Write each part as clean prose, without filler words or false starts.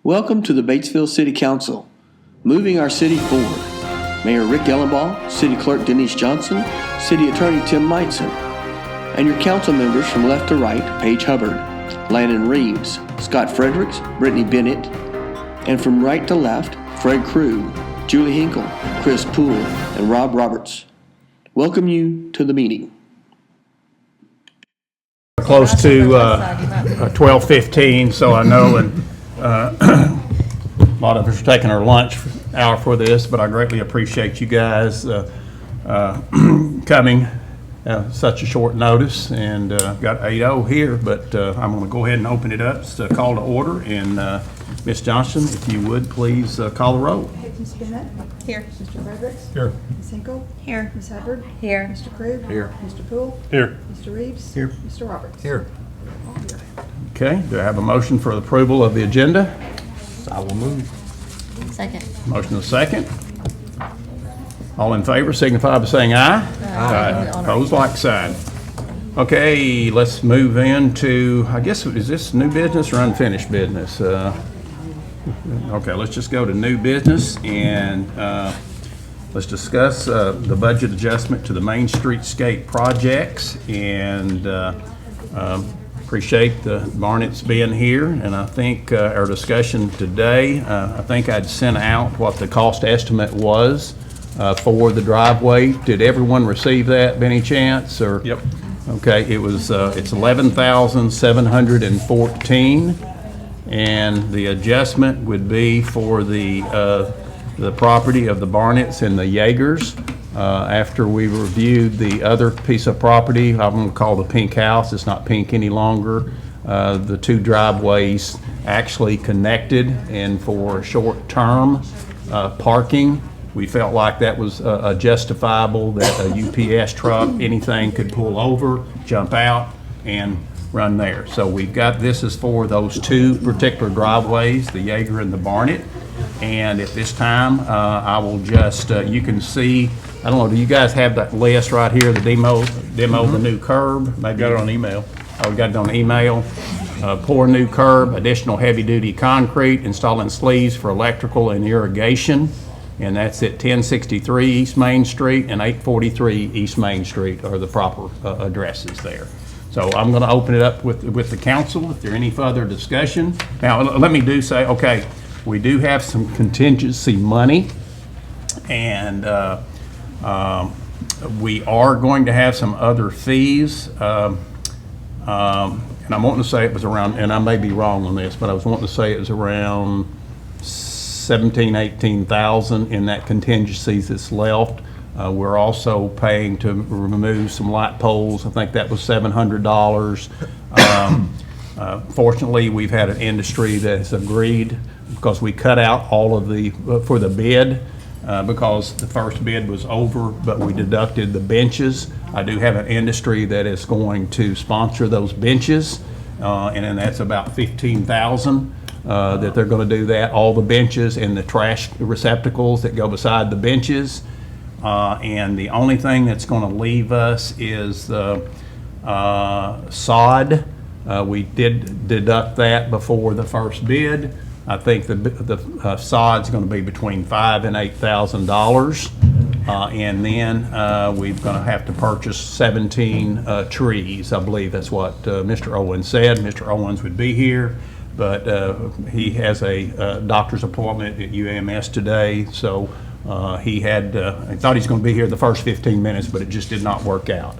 Welcome to the Batesville City Council, moving our city forward. Mayor Rick Ellenbaugh, City Clerk Denise Johnson, City Attorney Tim Meitzen, and your council members from left to right, Paige Hubbard, Landon Reeves, Scott Fredericks, Brittany Bennett, and from right to left, Fred Krug, Julie Hinkle, Chris Poole, and Rob Roberts. Welcome you to the meeting. Close to 12:15, so I know, and a lot of us are taking our lunch hour for this, but I greatly appreciate you guys coming such a short notice, and got 8:00 here, but I'm going to go ahead and open it up. It's a call to order, and Ms. Johnson, if you would, please call the roll. Ms. Bennett? Here. Mr. Fredericks? Here. Ms. Hinkle? Here. Ms. Hubbard? Here. Mr. Krug? Here. Mr. Poole? Here. Mr. Reeves? Here. Mr. Roberts? Here. All here. Okay, do I have a motion for the approval of the agenda? I will move. Second. Motion is second. All in favor signify by saying aye. Aye. Opposed, like sign. Okay, let's move into, I guess, is this new business or unfinished business? Okay, let's just go to new business, and let's discuss the budget adjustment to the Main Streetscape projects, and appreciate the Barnett's being here, and I think our discussion today, I think I'd sent out what the cost estimate was for the driveway. Did everyone receive that by any chance? Or? Yep. Okay, it was it's $11,714, and the adjustment would be for the property of the Barnetts and the Yeagers. After we reviewed the other piece of property, I'm going to call the pink house, it's not pink any longer, the two driveways actually connected, and for short-term parking, we felt like that was justifiable, that a UPS truck, anything could pull over, jump out, and run there. So we've got, this is for those two particular driveways, the Yeager and the Barnett. And at this time, I will just, you can see, I don't know, do you guys have that list right here, the demo of the new curb? Maybe got it on email. Oh, we got it on email. Pour new curb, additional heavy-duty concrete, installing sleeves for electrical and irrigation. And that's at 1063 East Main Street and 843 East Main Street are the proper addresses there. So I'm going to open it up with the council if there any further discussion. Now, let me say, okay, we do have some contingency money, and we are going to have some other fees. And I'm wanting to say it was around, and I may be wrong on this, but I was wanting to say it was around 18,000 in that contingencies that's left. We're also paying to remove some light poles. I think that was $700. Fortunately, we've had an industry that has agreed, because we cut out all of the, for the bid, because the first bid was over, but we deducted the benches. I do have an industry that is going to sponsor those benches, and then that's about 15,000. That they're going to do that, all the benches and the trash receptacles that go beside the benches. And the only thing that's going to leave us is the sod. We did deduct that before the first bid. I think the sod's going to be between $5,000 and $8,000. And then we're going to have to purchase 17 trees. I believe that's what Mr. Owens said. Mr. Owens would be here, but he has a doctor's appointment at UAMS today, so he thought he's going to be here the first 15 minutes, but it just did not work out.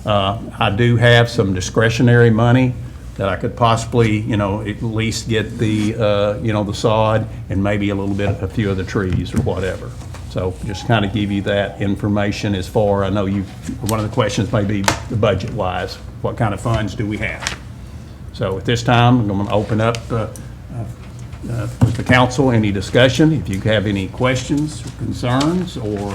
I do have some discretionary money that I could possibly, at least get the, the sod and maybe a few of the trees or whatever. So just kind of give you that information as far, I know one of the questions may be the budget-wise, what kind of funds do we have? So at this time, I'm going to open up with the council, any discussion. If you have any questions or concerns, or...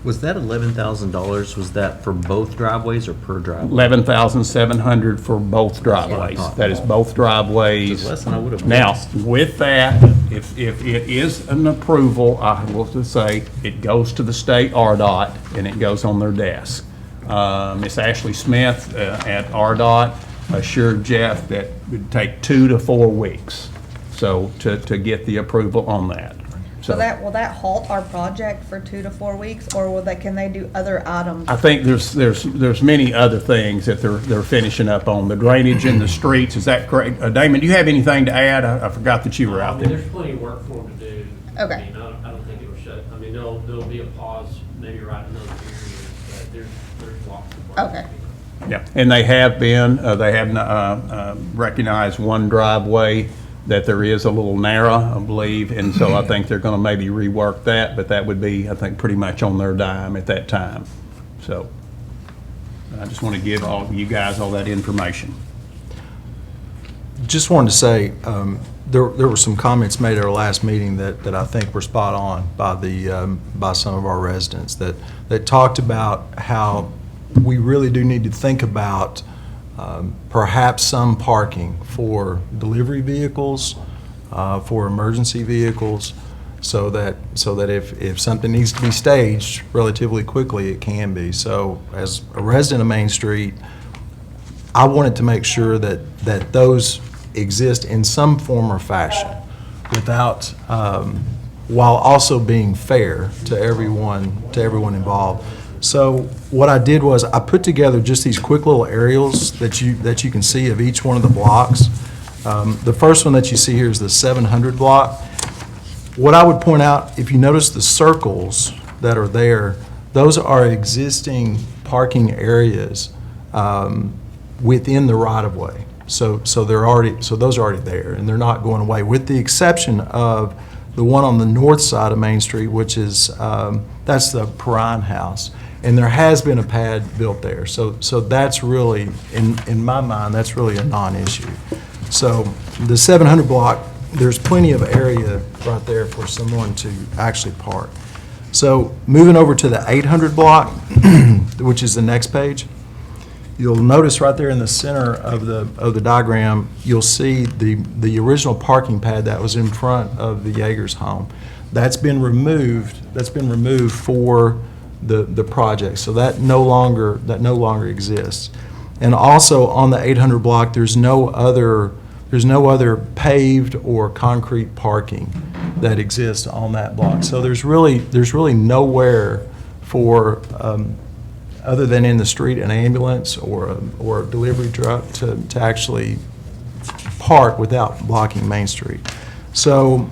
Was that $11,000, was that for both driveways or per driveway? $11,700 for both driveways. That is both driveways. Less than I would have Now, guessed. with that, if it is an approval, I will just say it goes to the state RDOT and it goes on their desk. Miss Ashley Smith at RDOT assured Jeff that it would take 2 to 4 weeks. So to get the approval on that. So will that halt our project for 2 to 4 weeks, or can they do other items? I think there's many other things that they're finishing up on, the drainage in the streets, is that correct? Damon, do you have anything to add? I forgot that you were out there. There's plenty of work for them to do. Okay. I mean, I don't think it'll shut, I mean, there'll be a pause, maybe right in those areas, but there's lots of work. Okay. Yeah, and they have recognized one driveway that there is a little narrow, I believe, and so I think they're gonna maybe rework that, but that would be, I think, pretty much on their dime at that time. So I just want to give all you guys all that information. Just wanted to say, there were some comments made at our last meeting that I think were spot on by some of our residents that talked about how we really do need to think about perhaps some parking for delivery vehicles, for emergency vehicles, so that if something needs to be staged relatively quickly, it can be. So as a resident of Main Street, I wanted to make sure that those exist in some form or fashion without, while also being fair to everyone involved. So what I did was I put together just these quick little aerials that you can see of each one of the blocks. The first one that you see here is the 700 block. What I would point out, if you notice the circles that are there, those are existing parking areas within the right-of-way. So those are already there, and they're not going away, with the exception of the one on the north side of Main Street, which is that's the Perrine House, and there has been a pad built there. So that's really, in my mind, that's really a non-issue. So the 700 block, there's plenty of area right there for someone to actually park. So moving over to the 800 block, which is the next page, you'll notice right there in the center of the diagram, you'll see the original parking pad that was in front of the Yeager's home. That's been removed for the project, so that no longer exists. And also on the 800 block, there's no other paved or concrete parking that exists on that block. So there's really nowhere for other than in the street, an ambulance or a delivery truck to actually park without blocking Main Street. So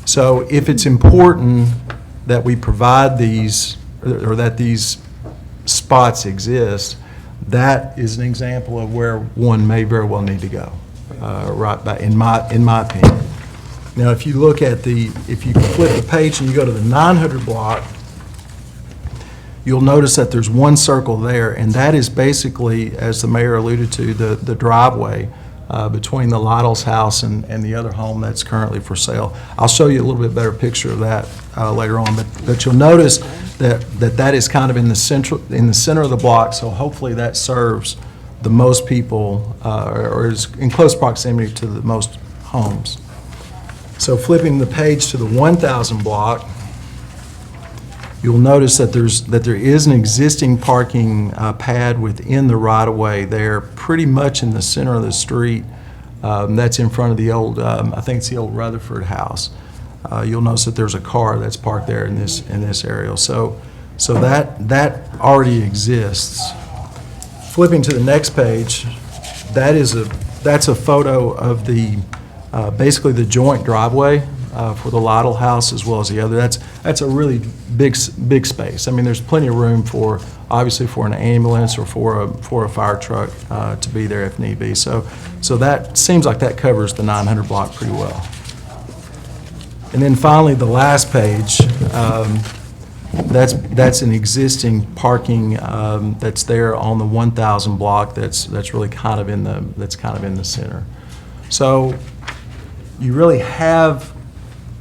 if it's important that we provide these, or that these spots exist, that is an example of where one may very well need to go, in my opinion. Now, if you look at if you flip the page and you go to the 900 block, you'll notice that there's one circle there, and that is basically, as the mayor alluded to, the driveway between the Lytle's house and the other home that's currently for sale. I'll show you a little bit better picture of that later on, but you'll notice that is kind of in the center of the block, so hopefully that serves the most people, or is in close proximity to the most homes. So flipping the page to the 1000 block, you'll notice that there is an existing parking pad within the right-of-way there, pretty much in the center of the street. That's in front of the old, I think it's the old Rutherford house. You'll notice that there's a car that's parked there in this area. So that already exists. Flipping to the next page, that's a photo of basically the joint driveway for the Lytle house as well as the other. That's a really big space. I mean, there's plenty of room obviously for an ambulance or for a fire truck to be there if need be. So that seems like that covers the 900 block pretty well. And then finally, the last page, that's an existing parking that's there on the 1000 block. That's really kind of in the center. So you really have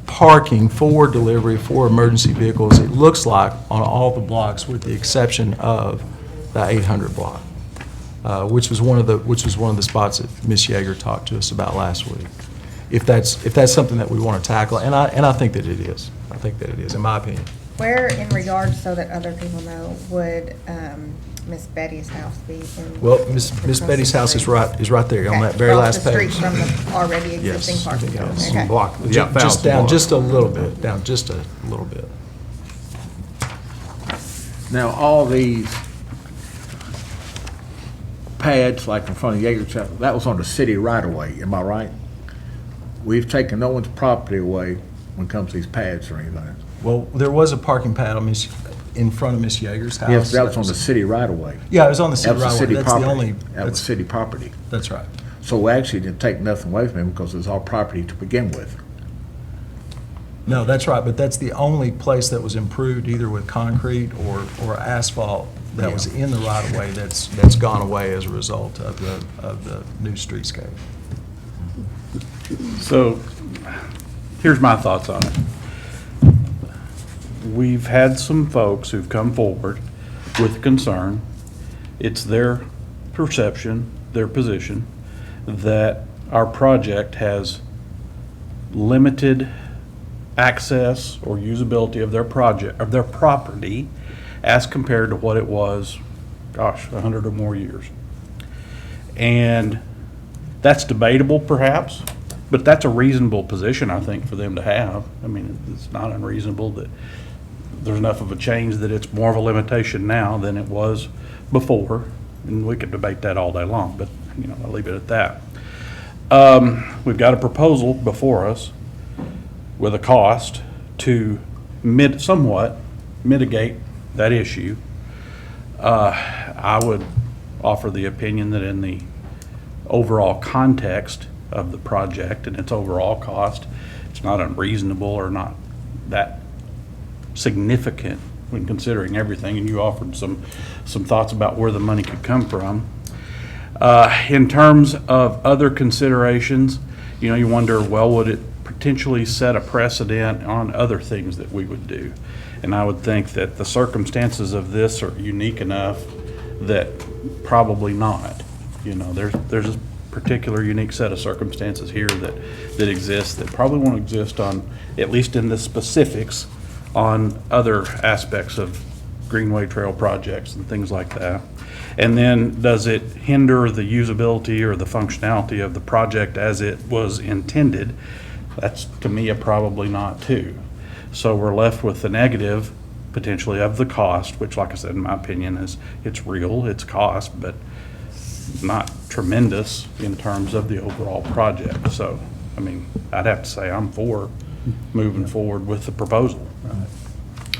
parking for delivery for emergency vehicles, it looks like, on all the blocks with the exception of the 800 block, which was one of the spots that Ms. Yeager talked to us about last week. If that's something that we want to tackle, and I think that it is. I think that it is, in my opinion. Where, in regards, so that other people know, would Miss Betty's house be in? Well, Miss Betty's house is right there on Okay, that very across last the page. street from the already Yes, existing parking lot? yes. Okay. Block, yeah, Just 1,000 down, block. just a little bit, down just a little bit. Now, all these pads, like in front of Jaeger's, that was on the city right of way, am I right? We've taken no one's property away when it comes to these pads or anything. Well, there was a parking pad on in front of Miss Yeager's house. Yes, that was on the city right of way. Yeah, it was on the That city was right the away. city That's the only, property. That was city property. that's right. So we actually didn't take nothing away from him because it was our property to begin with. No, that's right, but that's the only place that was improved either with concrete or asphalt that was in the right of way that's gone away as a result of the new streetscape. So, here's my thoughts on it. We've had some folks who've come forward with concern. It's their perception, their position, that our project has limited access or usability of their project, of their property, as compared to what it was, gosh, 100 or more years. And that's debatable perhaps, but that's a reasonable position, I think, for them to have. I mean, it's not unreasonable that there's enough of a change that it's more of a limitation now than it was before. And we could debate that all day long, but, you know, I'll leave it at that. We've got a proposal before us with a cost to somewhat mitigate that issue. I would offer the opinion that in the overall context of the project and its overall cost, it's not unreasonable or not that significant when considering everything, and you offered some thoughts about where the money could come from. In terms of other considerations, you know, you wonder, well, would it potentially set a precedent on other things that we would do? And I would think that the circumstances of this are unique enough that probably not. You know, there's a particular unique set of circumstances here that exist that probably won't exist on, at least in the specifics, on other aspects of Greenway Trail projects and things like that. And then, does it hinder the usability or the functionality of the project as it was intended? That's, to me, a probably not too. So we're left with the negative, potentially, of the cost, which, like I said, in my opinion, it's real, it's cost, but not tremendous in terms of the overall project. So, I mean, I'd have to say I'm for moving forward with the proposal.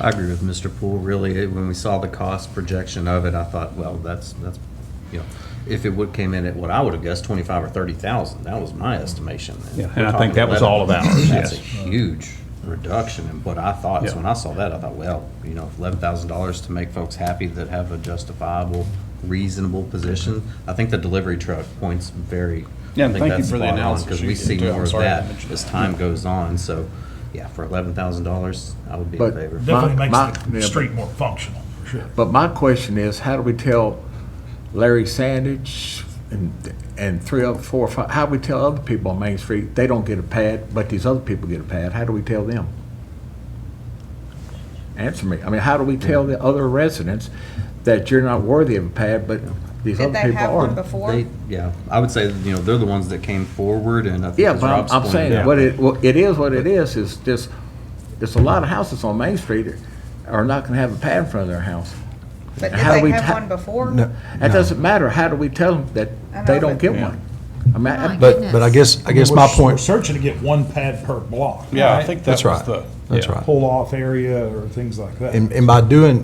I agree with Mr. Poole, really. When we saw the cost projection of it, I thought, well, that's, you know, if it came in at what I would have guessed, 25 or 30,000, that was my estimation. Yeah, we're and I think talking that was all of 11. ours, That's a yes. huge reduction in what I thought. So Yeah. when I saw that, I thought, well, you know, $11,000 to make folks happy that have a justifiable, reasonable position. I think the delivery truck point's very, Yeah, I and think thank you that's for the spot on, analysis because you we did, see too. more I'm of sorry I that mentioned as that. time goes on. So, yeah, for $11,000, I would be in But- favor. Definitely makes My- the yeah, street more functional, for sure. But my question is, how do we tell Larry Sandage and 3 or 4 or 5, how do we tell other people on Main Street, they don't get a pad, but these other people get a pad? How do we tell them? Answer me. I mean, how do we tell the other residents that you're not worthy of a pad, but these Did other they people have one are? before? Yeah, I would say, you know, they're the ones that came forward, and I think Yeah, as but Rob's I'm pointed saying, out- what it is what it is just, there's a lot of houses on Main Street that are not gonna have a pad in front of their house. But did How do they we have ta- one before? No, That doesn't matter. How do we tell them that I know, they don't but- get one? I mean, My but I guess my We're point, searching to get one pad per block. Yeah, I right? think that's that was right, the. that's yeah. right. Pull-off area or things like that. And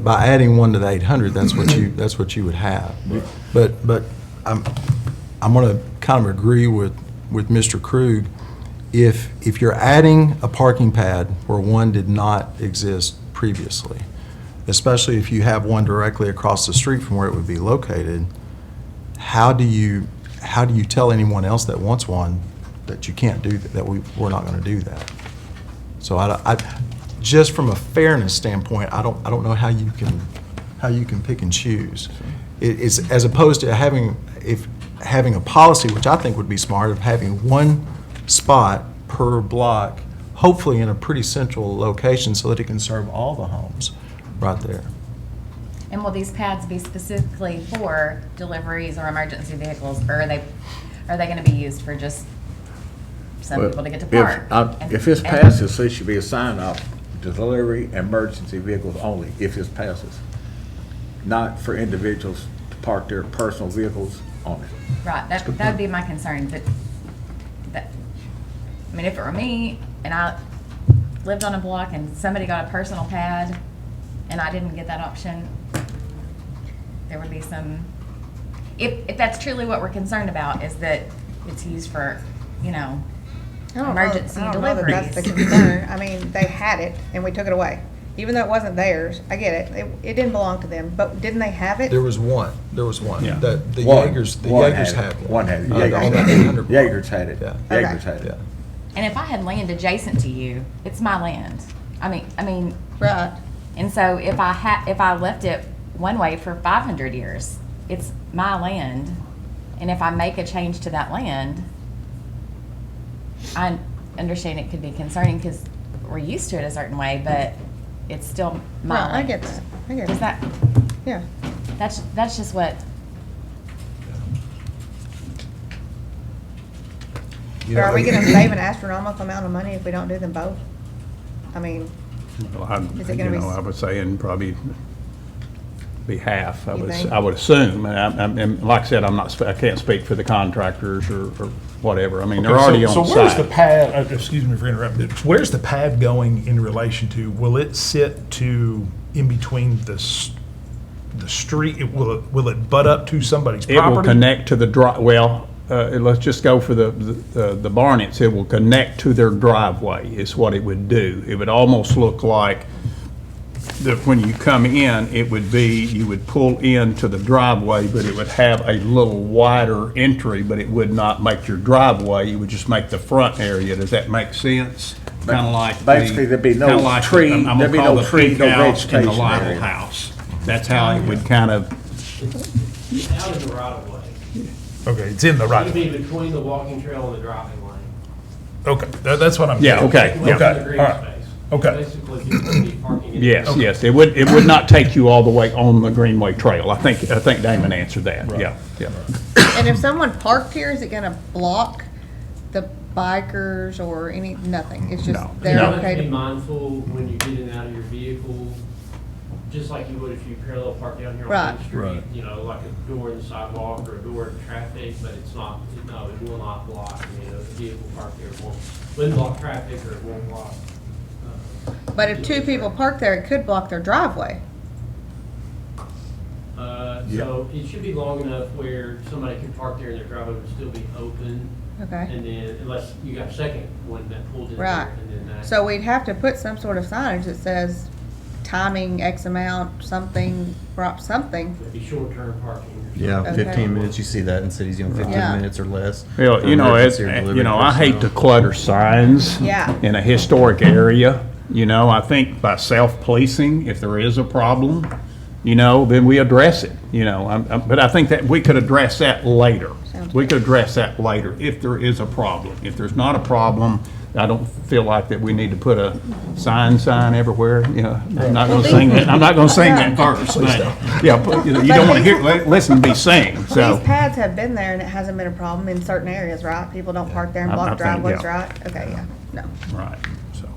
by adding one to the 800, that's what you would have. But I'm gonna kind of agree with Mr. Krug. If you're adding a parking pad where one did not exist previously, especially if you have one directly across the street from where it would be located, how do you tell anyone else that wants one that you can't do that, we're not gonna do that? So I just from a fairness standpoint, I don't know how you can pick and choose. It's as opposed to having a policy, which I think would be smart, of having one spot per block, hopefully in a pretty central location so that it can serve all the homes right there. And will these pads be specifically for deliveries or emergency vehicles, or are they gonna be used for just some people to get to park? If this passes, there should be a sign up, delivery emergency vehicles only, if this passes. Not for individuals to park their personal vehicles on it. Right, that would be my concern, but I mean, if it were me and I lived on a block and somebody got a personal pad and I didn't get that option, there would be some, if that's truly what we're concerned about, is that it's used for, you know, emergency I don't know that that's the deliveries. concern. I mean, they had it and we took it away. Even though it wasn't theirs, I get it. It didn't belong to them, but didn't they have it? There was one. Yeah. The One Jaegers had one. One had it. On that Jaegers 800 block. Jaegers had it. Yeah. Jaegers had it. Yeah. And if I had land adjacent to you, it's my land. I mean, Right. and so if I left it one way for 500 years, it's my land. And if I make a change to that land, I understand it could be concerning because we're used to it a certain way, but it's still my Right, I land. get that. I get Does it. that, Yeah. that's just what, You So know, are we gonna save an astronomical amount of money if we don't do them both? I mean, Well, Is it gonna be I would say in probably be half, You think? I would assume. And like I said, I can't speak for the contractors or whatever. I mean, they're already on So where's the site. pad, excuse me for interrupting, where's the pad going in relation to, will it sit to, in between the street, will it butt up to somebody's It will property? connect to the let's just go for the Barnetts. It will connect to their driveway is what it would do. It would almost look like that when you come in, it would be, you would pull into the driveway, but it would have a little wider entry, but it would not make your driveway. It would just make the front area. Does that make sense? Kind of like. Basically, there'd be no kinda like tree, I'm gonna there'd be call no the tree, pink no house and the vegetation Lytle area. house. That's how it would kind of, Out in the right of way. Okay, it's in the right, It'd be between the walking trail and the driving lane. okay, that's what I'm. Yeah, okay, Away from yeah. the green All right. space. Okay. Basically, people would be parking in. yes, yes. It would not take you all the way on the Greenway Trail. I think Damon answered that. Yeah, yeah. and if someone parked here, is it gonna block the bikers or nothing? It's just, No. they're No. You have okay to be to, mindful when you get in and out of your vehicle, just like you would if you parallel park down here on Right. Main Street. Right. You know, like a door in the sidewalk or a door in traffic, but it's not, no, it will not block. I mean, a vehicle parked there wouldn't block traffic or it won't block. but if two people park there, it could block their driveway. So it should be long enough where somebody can park there and their driveway would still be open. Okay. And then, unless you got a second one that pulled in there Right. and then that. So we'd have to put some sort of signage that says timing X amount, something, something. It'd be short-term parking. or Yeah, something. Okay. 15 minutes, you see that in cities, 15 Yeah. minutes or less. Well, for you know, emergency or delivery I hate to personnel. clutter signs Yeah. in a historic area. You know, I think by self-policing, if there is a problem, you know, then we address it, you know. But I think that we could address that later. Sounds We could address that later if there is a problem. If there's not a problem, I don't feel like that we need to put a sign everywhere, you know. I'm not gonna sing that, I'm not gonna sing that verse, but, yeah, but, you know, you don't wanna hear, listen to me sing, so. These pads have been there and it hasn't been a problem in certain areas, right? People don't park there and I block think, driveways, yeah. right? Okay, yeah, no. Right, so.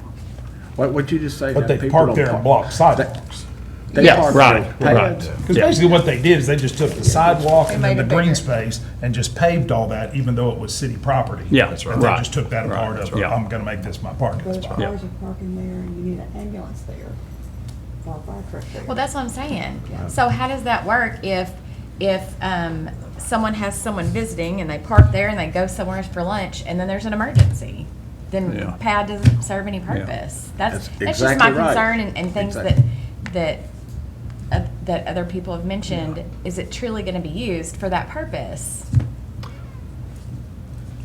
What'd you just say? But that they people park don't there and block sidewalks. They Yeah, park right, there. right. Because Yeah. basically what they did is they just took the sidewalk They and then made the it green bigger. space and just paved all that, even though it was city property. Yeah, that's And they right. just took that Right, apart that's of, right. I'm gonna make this my parking There's spot. cars are parking there and you need an ambulance there, or a fire truck there. well, that's what I'm saying. So how does that work if someone has someone visiting and they park there and they go somewhere for lunch and then there's an emergency? Then Yeah. pad doesn't serve any purpose. That's That's just my exactly right. concern and things Exactly. that other people have mentioned. Is it truly gonna be used for that purpose?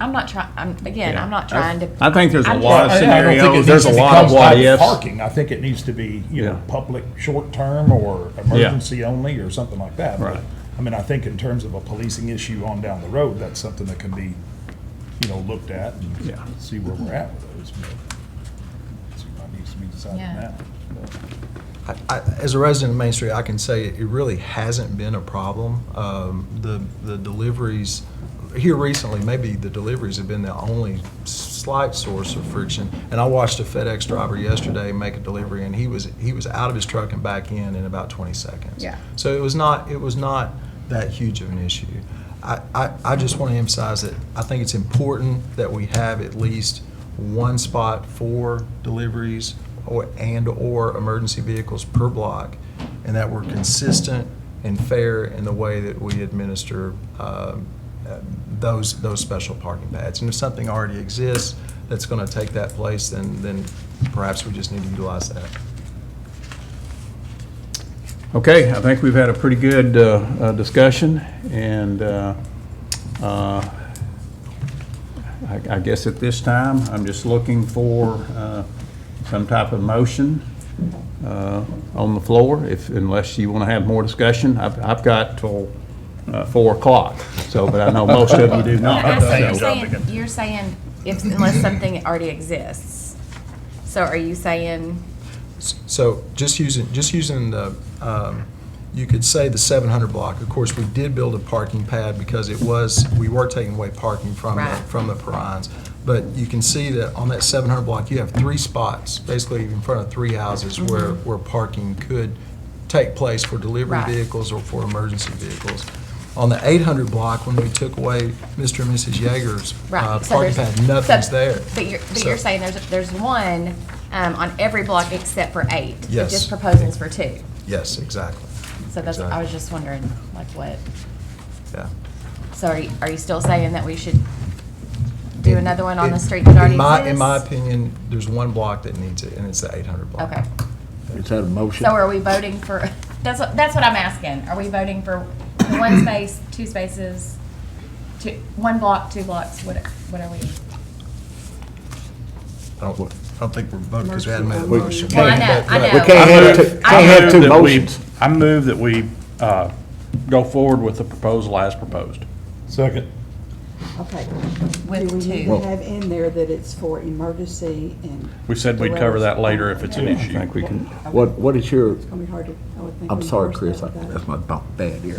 I'm not trying, Yeah. I'm not trying to. I think there's a I'm lot of just- I don't think it scenarios, needs there's to a be lot of what classified ifs. Parking, I think it needs to be, you know, Yeah. public, short-term, or emergency only, or something like that. But, Right. I mean, I think in terms of a policing issue on down the road, that's something that can be, you know, looked at and Yeah. see where we're at with those. But that's my needs to be decided Yeah. now. As a resident of Main Street, I can say it really hasn't been a problem. The deliveries, here recently, maybe the deliveries have been the only slight source of friction. And I watched a FedEx driver yesterday make a delivery, and he was out of his truck and back in about 20 seconds. Yeah. So it was not that huge of an issue. I just want to emphasize that I think it's important that we have at least one spot for deliveries or emergency vehicles per block, and that we're consistent and fair in the way that we administer those special parking pads. And if something already exists that's going to take that place, then perhaps we just need to utilize that. Okay, I think we've had a pretty good discussion, and I guess at this time, I'm just looking for some type of motion on the floor, unless you want to have more discussion. I've got till 4 o'clock, but I know most of you do not. You're saying unless something already exists. So are you saying? So just using the, you could say the 700 block. Of course, we did build a parking pad because we were taking away parking from the Perrines. But you can see that on that 700 block, you have 3 spots, basically in front of 3 houses where parking could take place for delivery vehicles or for emergency vehicles. On the 800 block, when we took away Mr. and Mrs. Yeager's parking pad, nothing's there. But you're saying there's one on every block except for 8. Yes. Just proposals for 2. Yes, exactly. So that's, I was just wondering, like, what? Yeah. So are you still saying that we should do another one on the street that already exists? In my opinion, there's one block that needs it, and it's the 800 block. Okay. Is that a motion? So are we voting for, that's what I'm asking. Are we voting for 1 space, 2 spaces, 1 block, 2 blocks? What are we? I don't think we're voting because we hadn't made a We- motion. Well, I know. We can't have two motions. I move that we go forward with the proposal as proposed. Second. Okay. With Do we need 2. to have in there that it's for emergency and? We said we'd cover that later if it's an I issue. think we can. What is your, It's gonna be hard to, I would think. I'm sorry, enforce Chris, that without that's it. my bad ear.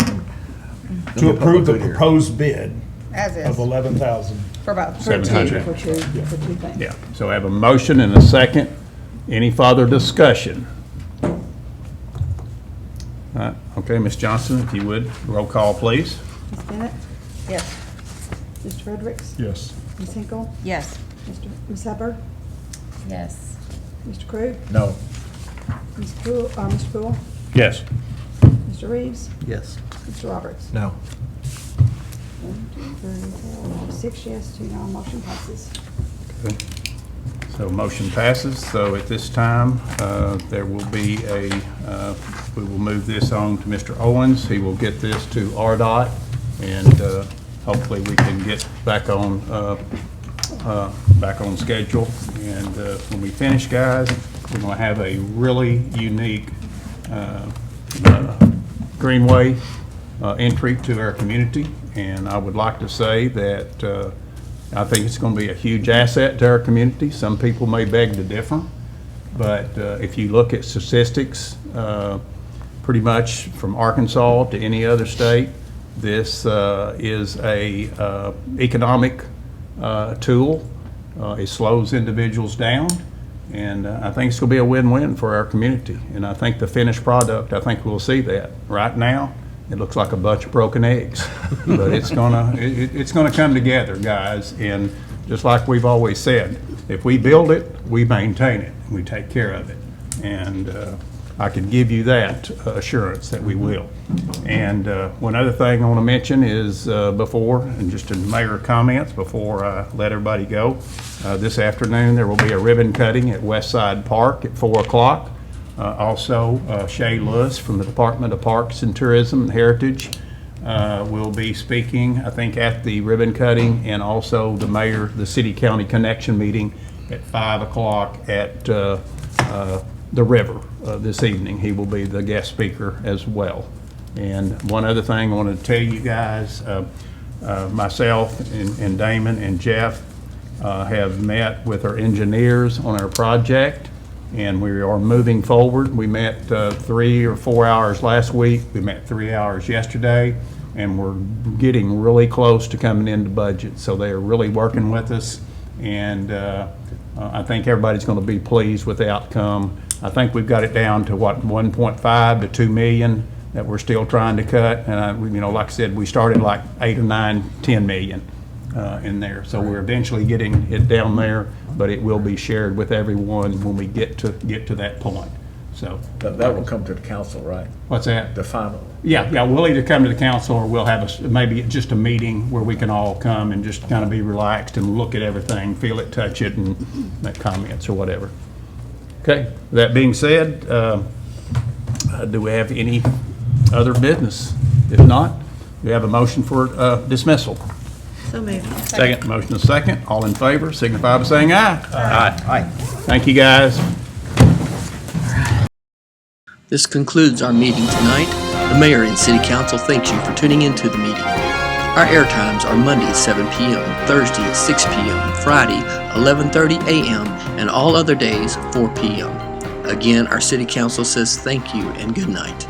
To approve the proposed bid As is, of 11,000. for about, for 700. 2. For 2 things. Yeah, so I have a motion and a second. Any further discussion? Okay, Ms. Johnson, if you would, roll call, please. Ms. Bennett? Yes. Mr. Fredericks? Yes. Ms. Hinkle? Yes. Ms. Hubbard? Yes. Mr. Krug? No. Mr. Poole? Yes. Mr. Reeves? Yes. Mr. Roberts? No. 1, 2, 3, 4, 6 yes, 2 no, motion passes. Okay. So motion passes. So at this time, there will be we will move this on to Mr. Owens. He will get this to RDOT, and hopefully we can get back on schedule. And when we finish, guys, we're going to have a really unique greenway entry to our community. And I would like to say that I think it's going to be a huge asset to our community. Some people may beg to differ, but if you look at statistics, pretty much from Arkansas to any other state, this is a economic tool. It slows individuals down, and I think it's going to be a win-win for our community. And I think the finished product, I think we'll see that. Right now, it looks like a bunch of broken eggs, but it's gonna come together, guys. And just like we've always said, if we build it, we maintain it, we take care of it. And I can give you that assurance that we will. And one other thing I want to mention is before, and just in mayor comments before I let everybody go, this afternoon there will be a ribbon cutting at Westside Park at 4 o'clock. Also, Shay Lewis from the Department of Parks and Tourism and Heritage will be speaking, I think, at the ribbon cutting, and also the city-county connection meeting at 5 o'clock at the river this evening. He will be the guest speaker as well. And one other thing I want to tell you guys, myself and Damon and Jeff have met with our engineers on our project. and we are moving forward. We met 3 or 4 hours last week. We met 3 hours yesterday, and we're getting really close to coming into budget. So they are really working with us, and I think everybody's going to be pleased with the outcome. I think we've got it down to, what, 1.5 to 2 million that we're still trying to cut. And, like I said, we started like 8 or 9, 10 million in there. So we're eventually getting it down there, but it will be shared with everyone when we get to that point. So That will come to the council, right? what's that? The final. Yeah, we'll either come to the council or we'll have maybe just a meeting where we can all come and just kind of be relaxed and look at everything, feel it, touch it, and make comments or whatever. Okay, that being said, do we have any other business? If not, we have a motion for dismissal. So moved. Second. Motion is second. All in favor, signify by saying aye. Aye. Thank you, guys. This concludes our meeting tonight. The mayor and city council thanks you for tuning into the meeting. Our air times are Monday at 7 p.m., Thursday at 6 p.m., Friday 11:30 a.m., and all other days 4 p.m. Again, our city council says thank you and good night.